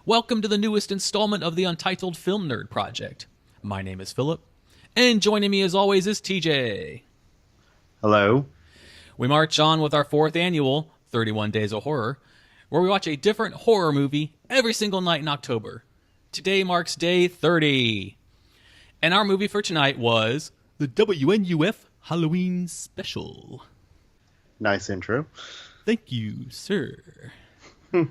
Welcome to the newest installment of the Untitled Film Nerd Project. My name is Philip, and joining me as always is TJ. Hello. We march on with our fourth annual 31 Days of Horror, where we watch a different horror movie every single night in October. Today marks day 30. And our movie for tonight was the WNUF Halloween Special. Nice intro. Thank you, sir.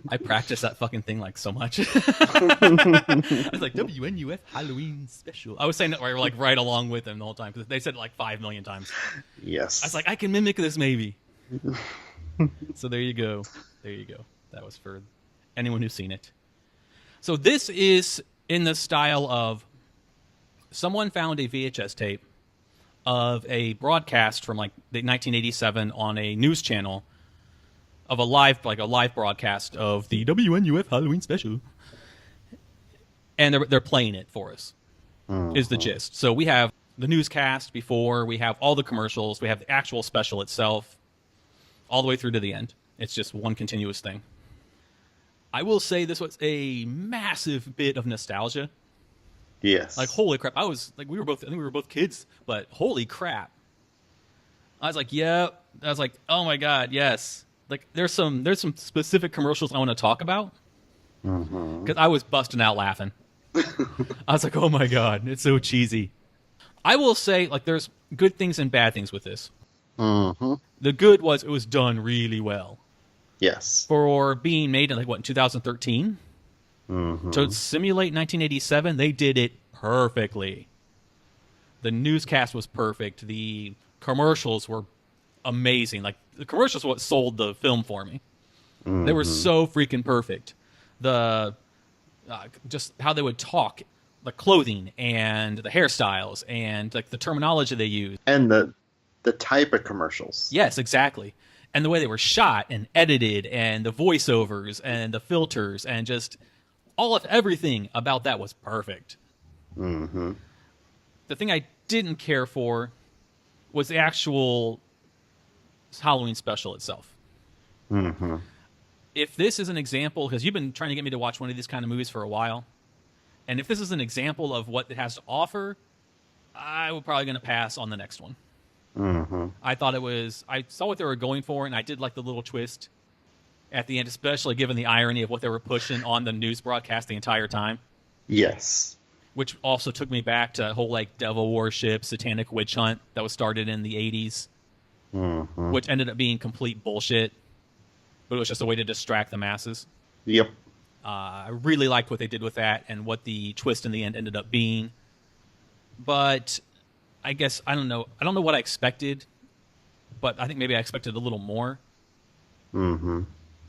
I practiced that fucking thing like so much. I was like, WNUF Halloween Special. I was saying that right along with them the whole time because they said it like 5 million times. Yes. I was like, I can mimic this maybe. So there you go. There you go. That was for anyone who's seen it. So this is in the style of someone found a VHS tape of a broadcast from like 1987 on a news channel of a live broadcast of the WNUF Halloween Special, and they're playing it for us. Is the gist. So we have the newscast before, we have all the commercials, we have the actual special itself, all the way through to the end. It's just one continuous thing. I will say this was a massive bit of nostalgia. Yes. Like, holy crap! I think we were both kids, but holy crap! I was like, yeah. I was like, oh my god, yes. Like, there's some specific commercials I want to talk about because I was busting out laughing. I was like, oh my god, it's so cheesy. I will say, like, there's good things and bad things with this. The good was it was done really well. Yes. For being made in, in 2013? To simulate 1987, they did it perfectly. The newscast was perfect. The commercials were amazing. Like, the commercials were what sold the film for me. They were so freaking perfect. The just how they would talk, the clothing and the hairstyles and like the terminology they used. And the type of commercials. Yes, exactly. And the way they were shot and edited and the voiceovers and the filters and just everything about that was perfect. The thing I didn't care for was the actual Halloween special itself. If this is an example, because you've been trying to get me to watch one of these kind of movies for a while, and if this is an example of what it has to offer, I'm probably going to pass on the next one. I saw what they were going for, and I did like the little twist at the end, especially given the irony of what they were pushing on the news broadcast the entire time. Yes. Which also took me back to a whole like devil worship, satanic witch hunt that was started in the 80s, which ended up being complete bullshit, but it was just a way to distract the masses. Yep. I really liked what they did with that and what the twist in the end ended up being. But I guess, I don't know what I expected, but I think maybe I expected a little more.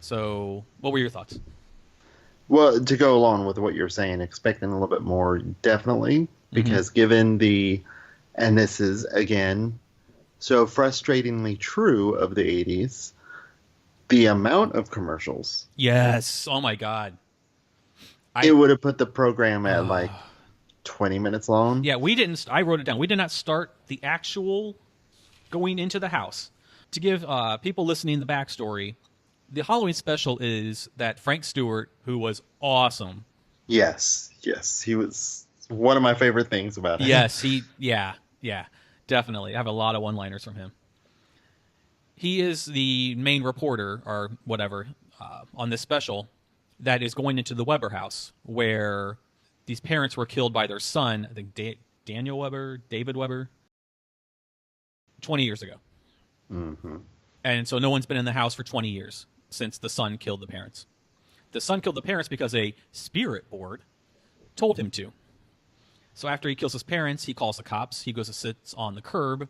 So, what were your thoughts? Well, to go along with what you're saying, expecting a little bit more, definitely, because given and this is, again, so frustratingly true of the 80s, the amount of commercials. Yes. Oh, my God. It would have put the program at, 20 minutes long. Yeah, I wrote it down. We did not start the actual going into the house. To give people listening the backstory, the Halloween special is that Frank Stewart, who was awesome. Yes, he was one of my favorite things about him. Yes, yeah, definitely. I have a lot of one-liners from him. He is the main reporter, or whatever, on this special that is going into the Weber house, where these parents were killed by their son, I think David Weber, 20 years ago. And so no one's been in the house for 20 years since the son killed the parents. The son killed the parents because a spirit board told him to. So after he kills his parents, he calls the cops. He goes and sits on the curb,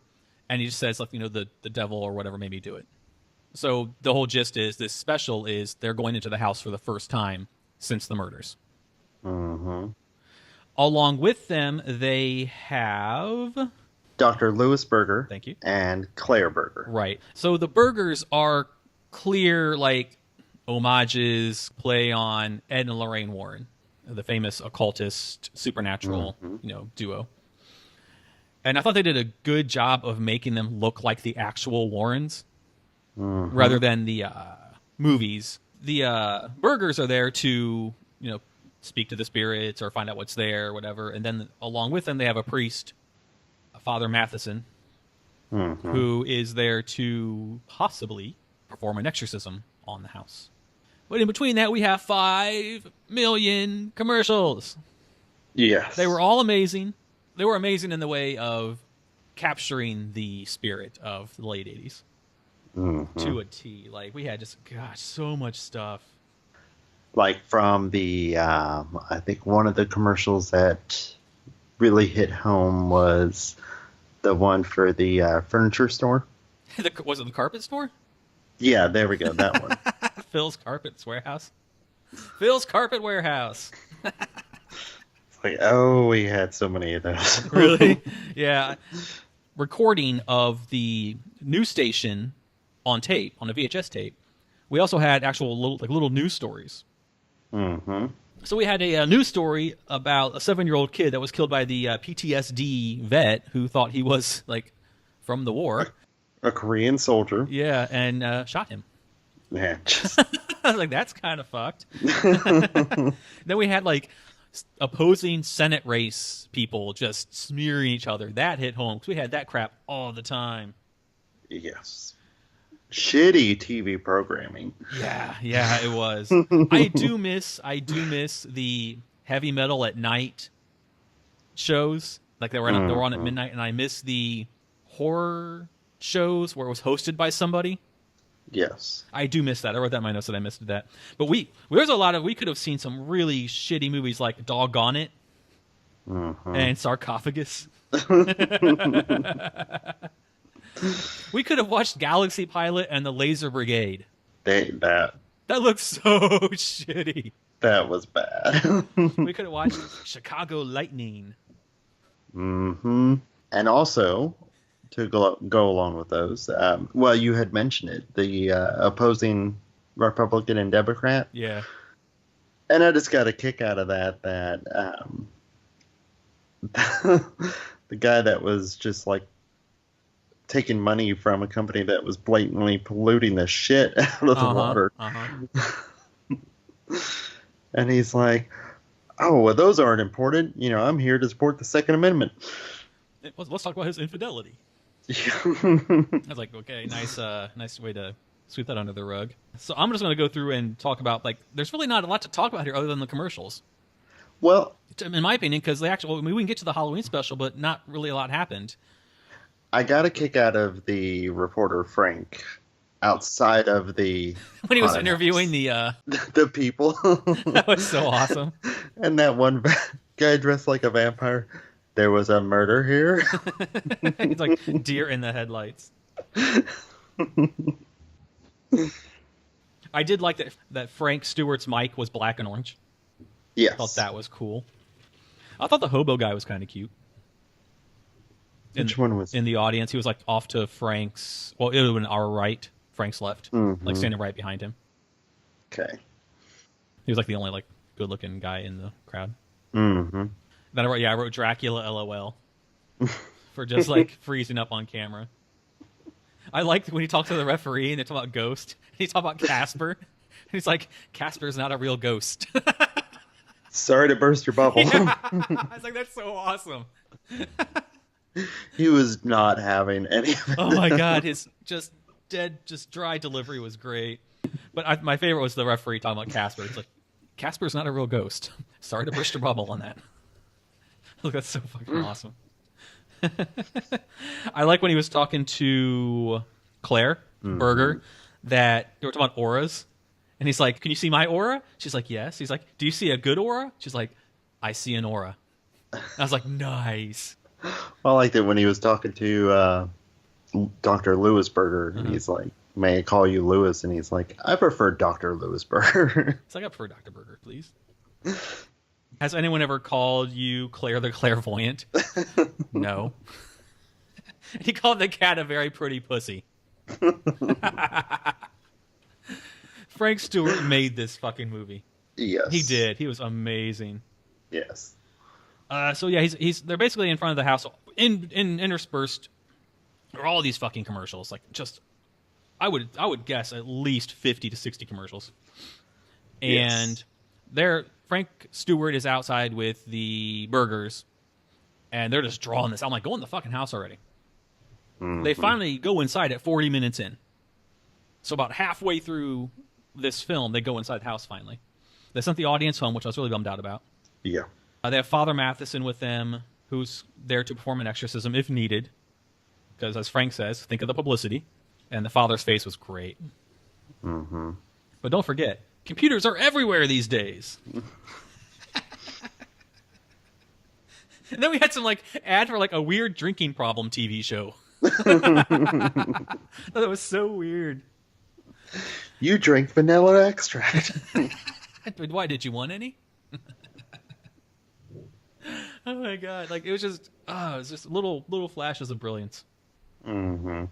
and he just says, the devil or whatever made me do it. So the whole gist is this special is they're going into the house for the first time since the murders. Along with them, they have Dr. Louis Berger. Thank you. And Claire Berger. Right. So the Bergers are clear, homages, play on Ed and Lorraine Warren, the famous occultist, supernatural, duo. And I thought they did a good job of making them look like the actual Warrens rather than the movies. The Bergers are there to, speak to the spirits or find out what's there or whatever. And then along with them, they have a priest, Father Matheson, who is there to possibly perform an exorcism on the house. But in between that, we have 5 million commercials. Yes. They were all amazing. They were amazing in the way of capturing the spirit of the late 80s to a T. Like, we had just, gosh, so much stuff. Like from the, I think one of the commercials that really hit home was the one for the furniture store. Was it the carpet store? Yeah, there we go. That one. Phil's Carpet Warehouse. Phil's Carpet Warehouse. It's like, oh, we had so many of those. Really? Yeah. Recording of the news station on tape, on a VHS tape. We also had actual little news stories. Mm-hmm. So we had a news story about a 7-year-old kid that was killed by the PTSD vet who thought he was like from the war. A Korean soldier. Yeah, and shot him. Yeah. I was like, that's kind of fucked. Then we had like opposing Senate race people just smearing each other. That hit home because we had that crap all the time. Yes. Shitty TV programming. Yeah, it was. I do miss the heavy metal at night shows. Like they were on at midnight, and I miss the horror shows where it was hosted by somebody. Yes. I do miss that. I wrote that in my notes that I missed that. But there's a lot of, we could have seen some really shitty movies like Doggone It and Sarcophagus. We could have watched Galaxy Pilot and the Laser Brigade. That looks so shitty. That was bad. We could have watched Chicago Lightning. Mm-hmm. And also, to go along with those, well, you had mentioned it, the opposing Republican and Democrat. Yeah. And I just got a kick out of that the guy that was just like taking money from a company that was blatantly polluting the shit out of the water. And he's like, oh, well, those aren't important. You know, I'm here to support the Second Amendment. Let's talk about his infidelity. I was like, okay, nice way to sweep that under the rug. So I'm just going to go through and talk about, like, there's really not a lot to talk about here other than the commercials. Well, in my opinion, because we can get to the Halloween special, but not really a lot happened. I got a kick out of the reporter Frank outside of the when he was interviewing the people. That was so awesome. And that one guy dressed like a vampire. There was a murder here. He's like deer in the headlights. I did like that Frank Stewart's mic was black and orange. Yes. I thought that was cool. I thought the hobo guy was kind of cute. Which one was in the audience? He was like off to Frank's. Well, it would have been our right, Frank's left, like standing right behind him. Okay. He was like the only like good-looking guy in the crowd. Mm-hmm. Then I wrote Dracula LOL for just like freezing up on camera. I liked when he talked to the referee and they talk about Ghost. He talked about Casper. And he's like, Casper's not a real ghost. Sorry to burst your bubble. Yeah. I was like, that's so awesome. He was not having any of it. Oh my god, his just dry delivery was great. But my favorite was the referee talking about Casper. He's like, Casper's not a real ghost. Sorry to burst your bubble on that. Look, that's so fucking awesome. I like when he was talking to Claire Berger that they were talking about auras. And he's like, can you see my aura? She's like, yes. He's like, do you see a good aura? She's like, I see an aura. I was like, nice. I liked it when he was talking to Dr. Lewisberger. And he's like, may I call you Lewis? And he's like, I prefer Dr. Lewisberger. It's like, I prefer Dr. Berger, please. Has anyone ever called you Claire the Clairvoyant? No. He called the cat a very pretty pussy. Frank Stewart made this fucking movie. Yes. He did. He was amazing. Yes. So yeah, they're basically in front of the house. Interspersed are all these fucking commercials. Like just, I would guess at least 50 to 60 commercials. And Frank Stewart is outside with the burgers, and they're just drawing this. I'm like, go in the fucking house already. They finally go inside at 40 minutes in. So about halfway through this film, they go inside the house finally. They sent the audience home, which I was really bummed out about. Yeah. They have Father Matheson with them, who's there to perform an exorcism if needed. Because, as Frank says, think of the publicity. And the father's face was great. Mm-hmm. But don't forget, computers are everywhere these days. And then we had some ad for a weird drinking problem TV show. That was so weird. You drink vanilla extract. Why, did you want any? Oh my god! It was just little flashes of brilliance. Mm-hmm.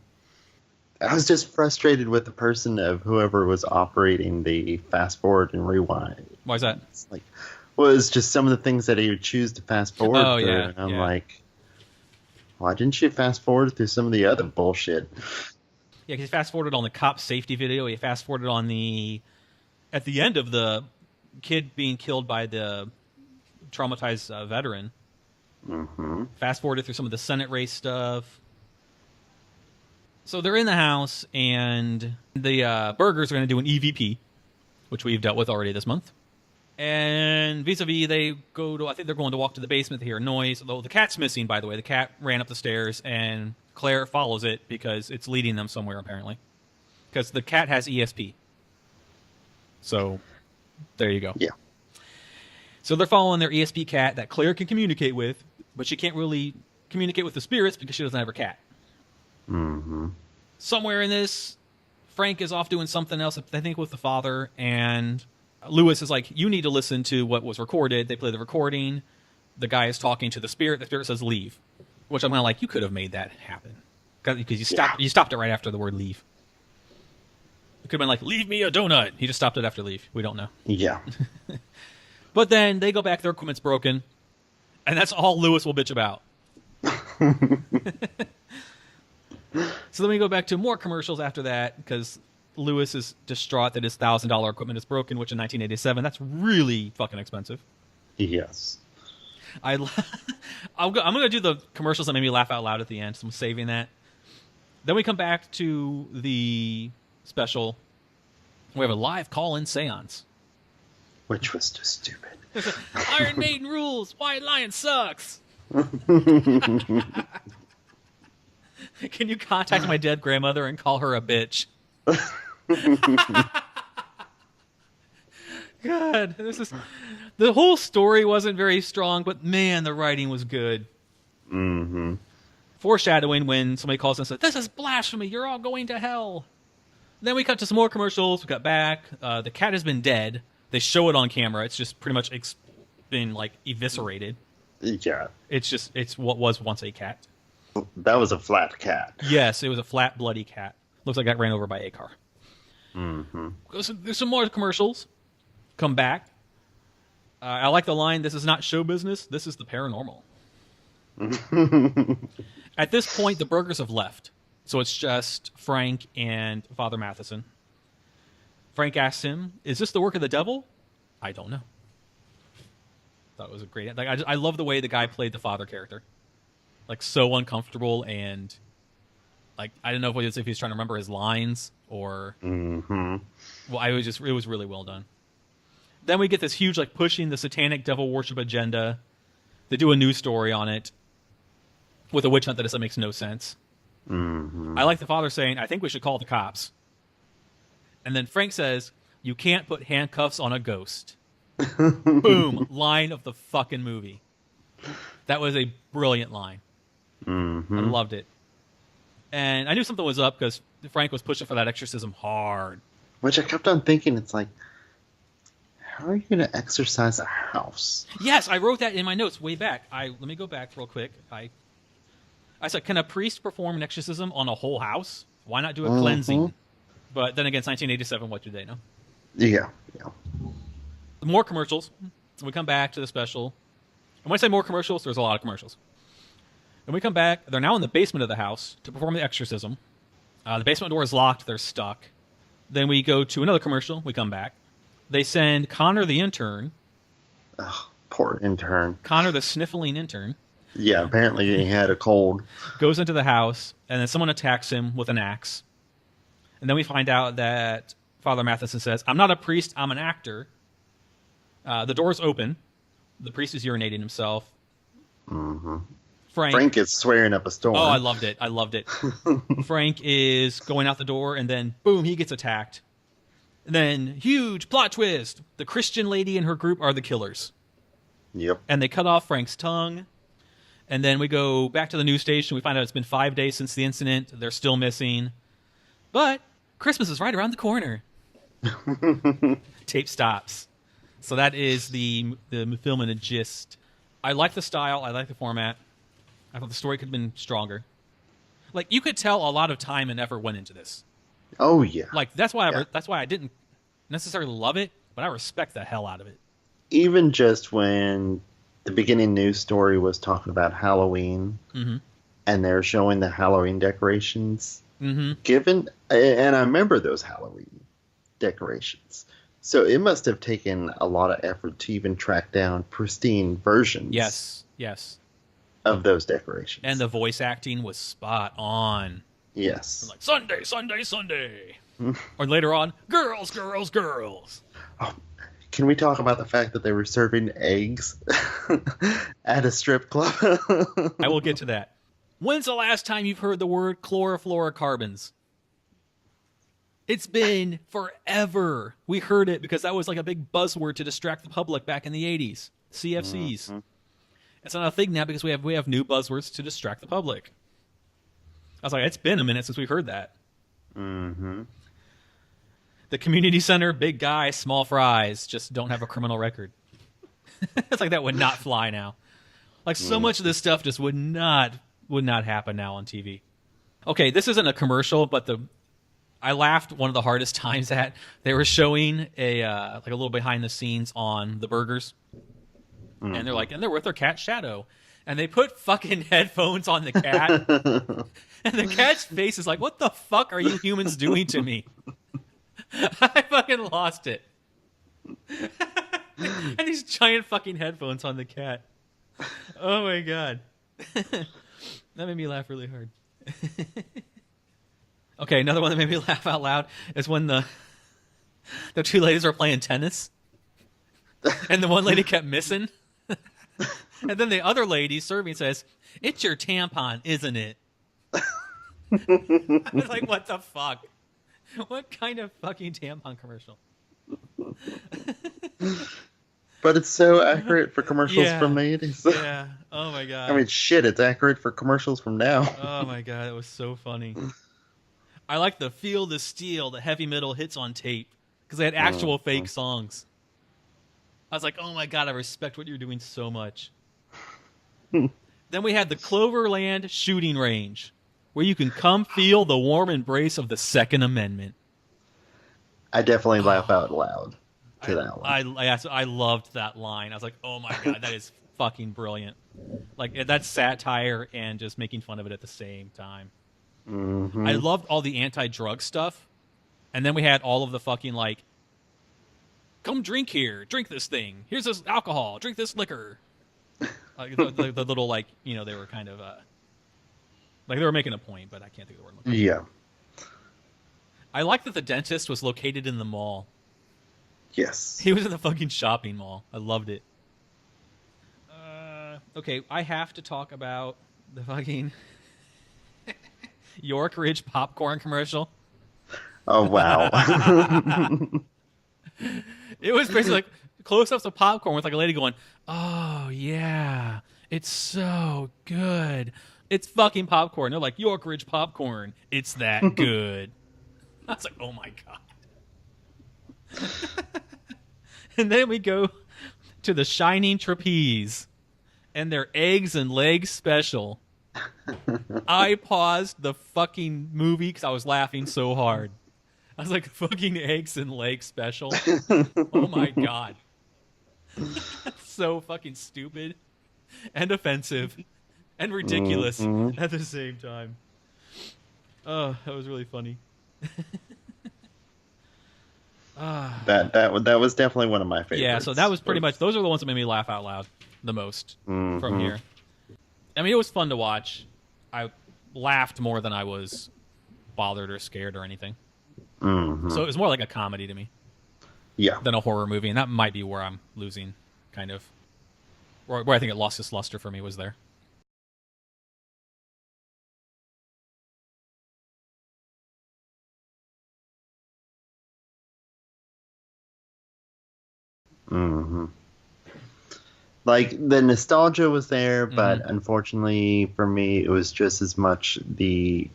I was just frustrated with the person of whoever was operating the fast forward and rewind. Why is that? It's it's just some of the things that he would choose to fast forward through. Yeah, and I'm like, why didn't you fast forward through some of the other bullshit? Yeah, because he fast forwarded on the cop safety video. He fast forwarded on at the end of the kid being killed by the traumatized veteran. Mm-hmm. Fast forwarded through some of the Senate race stuff. So they're in the house, and the burgers are going to do an EVP, which we've dealt with already this month. And vis-a-vis, they go to, I think they're going to walk to the basement. They hear a noise. Although the cat's missing, by the way. The cat ran up the stairs, and Claire follows it because it's leading them somewhere, apparently. Because the cat has ESP. So, there you go. Yeah. So they're following their ESP cat that Claire can communicate with, but she can't really communicate with the spirits because she doesn't have her cat. Mm-hmm. Somewhere in this, Frank is off doing something else, I think with the father, and Lewis is like, you need to listen to what was recorded. They play the recording. The guy is talking to the spirit. The spirit says, leave. Which I'm kind of like, you could have made that happen. Because you stopped it right after the word leave. It could have been like, leave me a donut. He just stopped it after leave. We don't know. Yeah. But then they go back, their equipment's broken. And that's all Lewis will bitch about. So then we go back to more commercials after that, because Lewis is distraught that his $1,000 equipment is broken, which in 1987, that's really fucking expensive. Yes. I'm going to do the commercials that made me laugh out loud at the end, so I'm saving that. Then we come back to the special. We have a live call-in seance. Which was just stupid. Iron Maiden rules! White Lion sucks! Can you contact my dead grandmother and call her a bitch? God, the whole story wasn't very strong, but man, the writing was good. Mm-hmm. Foreshadowing when somebody calls and says, "This is blasphemy! You're all going to hell." Then we cut to some more commercials. We got back. The cat has been dead. They show it on camera. It's just pretty much been eviscerated. Yeah. It's what was once a cat. That was a flat cat. Yes, it was a flat, bloody cat. Looks like it got ran over by a car. Mm-hmm. There's some more commercials. Come back. I like the line, "This is not show business. This is the paranormal." At this point, the burgers have left. So it's just Frank and Father Matheson. Frank asks him, "Is this the work of the devil?" "I don't know." Thought it was a great... I love the way the guy played the father character. So uncomfortable, and I don't know if he was trying to remember his lines or... Mm-hmm. Well, it was really well done. Then we get this huge pushing the satanic devil worship agenda. They do a news story on it with a witch hunt that makes no sense. Mm-hmm. I like the father saying, "I think we should call the cops." And then Frank says, "You can't put handcuffs on a ghost." Boom. Line of the fucking movie. That was a brilliant line. Mm-hmm. I loved it. And I knew something was up because Frank was pushing for that exorcism hard. Which I kept on thinking, it's like, how are you going to exorcise a house? Yes, I wrote that in my notes way back. Let me go back real quick. I said, can a priest perform an exorcism on a whole house? Why not do a cleansing? But then again, it's 1987. What do they know? Yeah. More commercials. We come back to the special. And when I say more commercials, there's a lot of commercials. And we come back. They're now in the basement of the house to perform the exorcism. The basement door is locked. They're stuck. Then we go to another commercial. We come back. They send Connor the intern Oh, poor intern. Connor, the sniffling intern, Yeah, apparently he had a cold. goes into the house, and then someone attacks him with an axe. And then we find out that Father Matheson says, "I'm not a priest, I'm an actor." The door's open. The priest is urinating himself. Hmm. Frank Frank is swearing up a storm. Oh, I loved it. I loved it. Frank is going out the door, and then, boom, he gets attacked. And then, huge plot twist. The Christian lady and her group are the killers. Yep. And they cut off Frank's tongue. And then we go back to the news station. We find out it's been 5 days since the incident. They're still missing. But Christmas is right around the corner. Tape stops. So that is the film in a gist. I like the style. I like the format. I thought the story could have been stronger. Like, you could tell a lot of time and effort went into this. Oh yeah. Like, that's why I didn't necessarily love it, but I respect the hell out of it. Even just when the beginning news story was talking about Halloween, Mm-hmm. and they're showing the Halloween decorations, Mm-hmm. and I remember those Halloween decorations. So it must have taken a lot of effort to even track down pristine versions. Yes. Of those decorations. And the voice acting was spot on. Yes. Like, Sunday, Sunday, Sunday. Or later on, girls, girls, girls. Oh, can we talk about the fact that they were serving eggs at a strip club? I will get to that. When's the last time you've heard the word chlorofluorocarbons? It's been forever. We heard it because that was like a big buzzword to distract the public back in the 80s. CFCs. Mm-hmm. It's not a thing now because we have new buzzwords to distract the public. I was like, it's been a minute since we've heard that. Mm-hmm. The community center, big guy, small fries, just don't have a criminal record. It's like that would not fly now. Like, so much of this stuff just would not happen now on TV. Okay, this isn't a commercial, but I laughed one of the hardest times at they were showing a little behind the scenes on the burgers. Mm-hmm. And they're like, and they're with their cat Shadow. And they put fucking headphones on the cat. And the cat's face is like, what the fuck are you humans doing to me? I fucking lost it. And these giant fucking headphones on the cat. Oh my god. That made me laugh really hard. Okay, another one that made me laugh out loud is when the two ladies were playing tennis. And the one lady kept missing. And then the other lady serving says, "It's your tampon, isn't it?" I was like, what the fuck? What kind of fucking tampon commercial? But it's so accurate for commercials from the 80s. Yeah. Oh my god. I mean, shit, it's accurate for commercials from now. Oh my god, it was so funny. I like the Feel the Steel, the heavy metal hits on tape, because they had actual fake songs. I was like, oh my god, I respect what you're doing so much. Then we had the Cloverland shooting range, where you can come feel the warm embrace of the Second Amendment. I definitely laugh out loud to that one. I loved that line. I was like, oh my god, that is fucking brilliant. Like, that's satire and just making fun of it at the same time. Mm-hmm. I loved all the anti-drug stuff. And then we had all of the fucking, like, come drink here, drink this thing. Here's this alcohol, drink this liquor. Like, the little, like, you know, they were kind of, like, they were making a point, but I can't think of the word. Yeah. I like that the dentist was located in the mall. Yes. He was in the fucking shopping mall. I loved it. Okay, I have to talk about the fucking York Ridge popcorn commercial. Oh, wow. It was basically like close-ups of popcorn with like a lady going, oh, yeah, it's so good. It's fucking popcorn. They're like, York Ridge popcorn. It's that good. I was like, oh, my God. And then we go to the Shining Trapeze and their eggs and legs special. I paused the fucking movie because I was laughing so hard. I was like, fucking eggs and legs special. Oh my god. So fucking stupid and offensive and ridiculous at the same time. Oh, that was really funny. That was definitely one of my Yeah, so that favorites. was pretty much, those are the ones that made me laugh out loud the most from Mm-hmm. here. I mean, it was fun to watch. I laughed more than I was bothered or scared or anything. Mm-hmm. So it was more like a comedy to me Yeah. than a horror movie, and that might be where I'm losing, kind of, where I think it lost its luster for me was there. Mm-hmm. Like the nostalgia was there, Hmm. but unfortunately for me, it was just as much the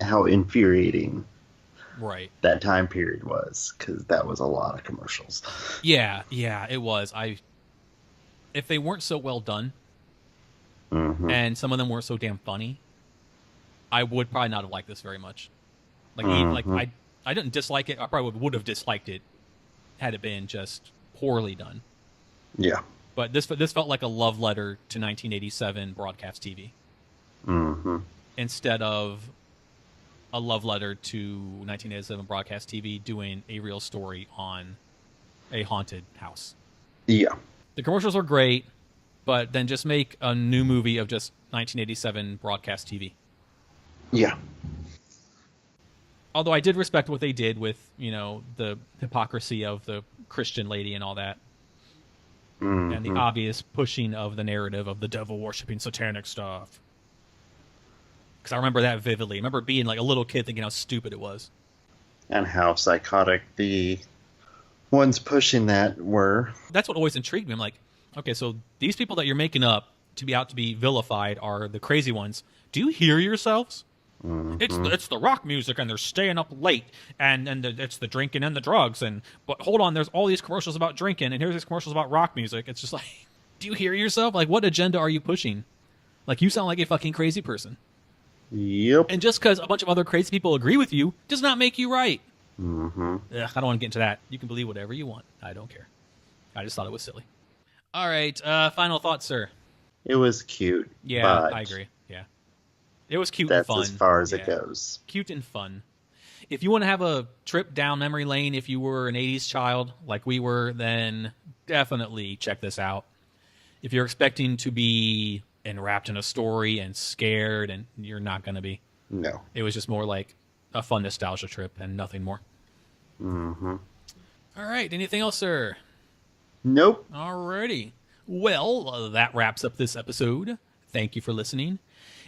how infuriating Right. that time period was because that was a lot of commercials. Yeah, yeah, it was. If they weren't so well done Mm-hmm. and some of them weren't so damn funny, I would probably not have liked this very much. Like Mm-hmm. I didn't dislike it. I probably would have disliked it had it been just poorly done. Yeah. But this felt like a love letter to 1987 broadcast TV Mm-hmm. instead of a love letter to 1987 broadcast TV doing a real story on a haunted house. Yeah. The commercials were great, but then just make a new movie of just 1987 broadcast TV. Yeah. Although I did respect what they did with, the hypocrisy of the Christian lady and all that, and the Mm-hmm. obvious pushing of the narrative of the devil worshipping satanic stuff. Because I remember that vividly. I remember being like a little kid thinking how stupid it was. And how psychotic the ones pushing that were. That's what always intrigued me. I'm like, okay, so these people that you're making up to be out to be vilified are the crazy ones. Do you hear yourselves? Mm-hmm. It's the rock music and they're staying up late and it's the drinking and the drugs but hold on, there's all these commercials about drinking and here's these commercials about rock music. It's just like, do you hear yourself? Like, what agenda are you pushing? Like, you sound like a fucking crazy person. Yep. And just because a bunch of other crazy people agree with you does not make you right. Mm-hmm. Ugh, I don't want to get into that. You can believe whatever you want. I don't care. I just thought it was silly. All right, final thoughts, sir. It was cute, Yeah, but I agree. Yeah, it was cute and that's fun. as far as it Yeah, goes. cute and fun. If you want to have a trip down memory lane, if you were an 80s child like we were, then definitely check this out. If you're expecting to be enwrapped in a story and scared, and you're not going to be. No. It was just more like a fun nostalgia trip and nothing more. Mm-hmm. All right, anything else, sir? Nope. Alrighty. Well, that wraps up this episode. Thank you for listening.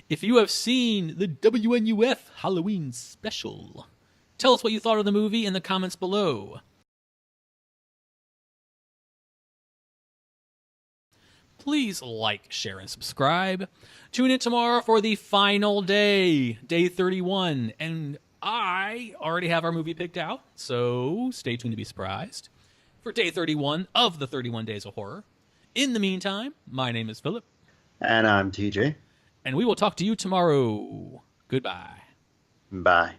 If you have seen the WNUF Halloween special, tell us what you thought of the movie in the comments below. Please like, share, and subscribe. Tune in tomorrow for the final day, day 31. And I already have our movie picked out, so stay tuned to be surprised for day 31 of the 31 Days of Horror. In the meantime, my name is Philip, And I'm TJ. and we will talk to you tomorrow. Goodbye. Bye.